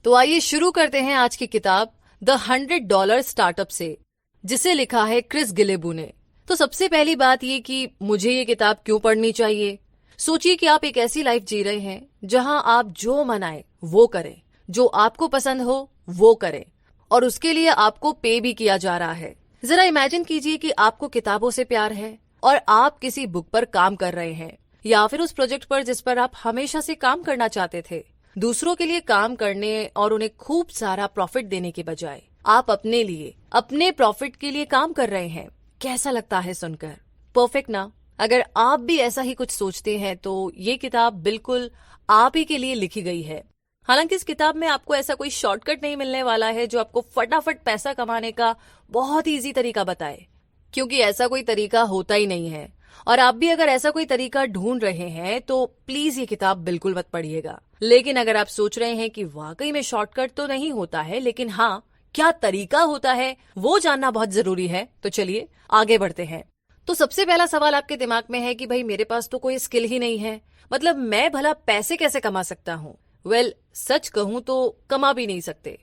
तो आइए शुरू करते हैं आज की किताब द $100 स्टार्टअप से, जिसे लिखा है क्रिस गिलेबू ने। तो सबसे पहली बात ये कि मुझे ये किताब क्यों पढ़नी चाहिए। सोचिए कि आप एक ऐसी लाइफ जी रहे हैं जहां आप जो मन आए वो करें, जो आपको पसंद हो वो करें, और उसके लिए आपको पे भी किया जा रहा है। जरा इमेजिन कीजिए कि आपको किताबों से प्यार है और आप किसी बुक पर काम कर रहे हैं, या फिर उस प्रोजेक्ट पर जिस पर आप हमेशा से काम करना चाहते थे। दूसरों के लिए काम करने और उन्हें खूब सारा प्रॉफिट देने के बजाय आप अपने लिए, अपने प्रॉफिट के लिए काम कर रहे हैं। कैसा लगता है सुनकर? परफेक्ट ना? अगर आप भी ऐसा ही कुछ सोचते हैं तो ये किताब बिल्कुल आप ही के लिए लिखी गई है। हालांकि इस किताब में आपको ऐसा कोई शॉर्टकट नहीं मिलने वाला है जो आपको फटाफट पैसा कमाने का बहुत इजी तरीका बताए, क्योंकि ऐसा कोई तरीका होता ही नहीं है। और आप भी अगर ऐसा कोई तरीका ढूंढ रहे हैं तो प्लीज ये किताब बिल्कुल मत पढ़िएगा। लेकिन अगर आप सोच रहे हैं कि वाकई में शॉर्टकट तो नहीं होता है, लेकिन हाँ, क्या तरीका होता है वो जानना बहुत जरूरी है, तो चलिए आगे बढ़ते हैं। तो सबसे पहला सवाल आपके दिमाग में है कि भाई मेरे पास तो कोई स्किल ही नहीं है, मतलब मैं भला पैसे कैसे कमा सकता हूँ। वेल, सच कहूं तो कमा भी नहीं सकते,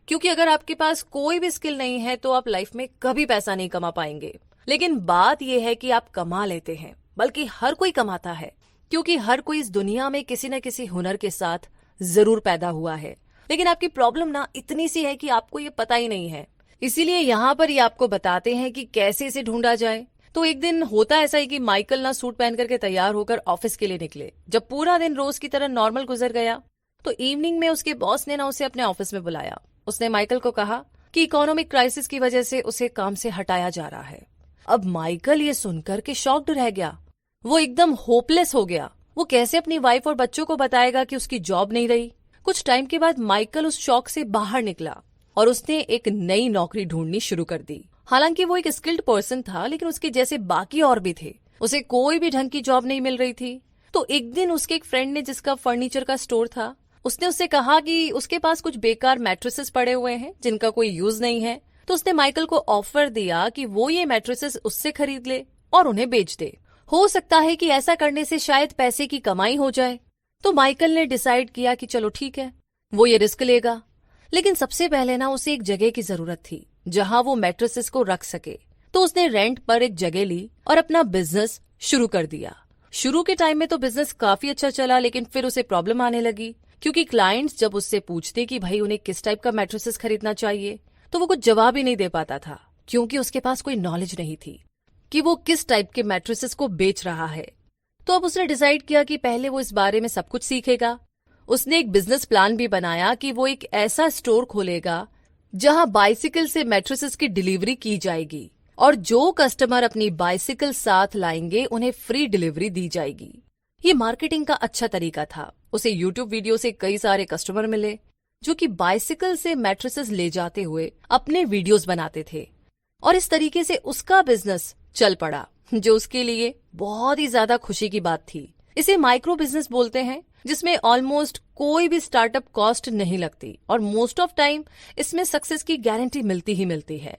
क्योंकि अगर आपके पास कोई भी स्किल नहीं है तो आप लाइफ में कभी पैसा नहीं कमा पाएंगे। लेकिन बात यह है कि आप कमा लेते हैं, बल्कि हर कोई कमाता है, क्योंकि हर कोई इस दुनिया में किसी न किसी हुनर के साथ जरूर पैदा हुआ है। लेकिन आपकी प्रॉब्लम ना इतनी सी है कि आपको ये पता ही नहीं है। इसीलिए यहाँ पर ये आपको बताते हैं कि कैसे इसे ढूंढा जाए। तो एक दिन होता ऐसा ही कि माइकल ना सूट पहन करके तैयार होकर ऑफिस के लिए निकले। जब पूरा दिन रोज की तरह नॉर्मल गुजर गया तो इवनिंग में उसके बॉस ने ना उसे अपने ऑफिस में बुलाया। उसने माइकल को कहा कि इकोनॉमिक क्राइसिस की वजह से उसे काम से हटाया जा रहा है। अब माइकल ये सुनकर के शॉक्ड रह गया। वो एकदम होपलेस हो गया। वो कैसे अपनी वाइफ और बच्चों को बताएगा कि उसकी जॉब नहीं रही। कुछ टाइम के बाद माइकल उस शॉक से बाहर निकला और उसने एक नई नौकरी ढूंढनी शुरू कर दी। हालांकि वो एक स्किल्ड पर्सन था, लेकिन उसके जैसे बाकी और भी थे, उसे कोई भी ढंग की जॉब नहीं मिल रही थी। तो एक दिन उसके एक फ्रेंड ने, जिसका फर्नीचर का स्टोर था, उसने उससे कहा कि उसके पास कुछ बेकार मैट्रेसेस पड़े हुए हैं जिनका कोई यूज नहीं है। तो उसने माइकल को ऑफर दिया कि वो ये मैट्रेसेस उससे खरीद ले और उन्हें बेच दे। हो सकता है कि ऐसा करने से शायद पैसे की कमाई हो जाए। तो माइकल ने डिसाइड किया कि चलो ठीक है, वो ये रिस्क लेगा। लेकिन सबसे पहले ना उसे एक जगह की जरूरत थी जहां वो मैट्रेसेस को रख सके। तो उसने रेंट पर एक जगह ली और अपना बिजनेस शुरू कर दिया। शुरू के टाइम में तो बिजनेस काफी अच्छा चला, लेकिन फिर उसे प्रॉब्लम आने लगी, क्योंकि क्लाइंट्स जब उससे पूछते कि भाई उन्हें किस टाइप का मैट्रेसेस खरीदना चाहिए तो वो कुछ जवाब ही नहीं दे पाता था, क्योंकि उसके पास कोई नॉलेज नहीं थी कि वो किस टाइप के मैट्रेसेस को बेच रहा है। तो अब उसने डिसाइड किया कि पहले वो इस बारे में सब कुछ सीखेगा। उसने एक बिजनेस प्लान भी बनाया कि वो एक ऐसा स्टोर खोलेगा जहां बाइसिकल से मैट्रेसेस की डिलीवरी की जाएगी, और जो कस्टमर अपनी बाइसिकल साथ लाएंगे उन्हें फ्री डिलीवरी दी जाएगी। ये मार्केटिंग का अच्छा तरीका था। उसे यूट्यूब वीडियो से कई सारे कस्टमर मिले जो कि बाइसिकल से मैट्रेसेस ले जाते हुए अपने वीडियोस बनाते थे, और इस तरीके से उसका बिजनेस चल पड़ा, जो उसके लिए बहुत ही ज्यादा खुशी की बात थी। इसे माइक्रो बिजनेस बोलते हैं, जिसमें ऑलमोस्ट कोई भी स्टार्टअप कॉस्ट नहीं लगती और मोस्ट ऑफ टाइम इसमें सक्सेस की गारंटी मिलती ही मिलती है।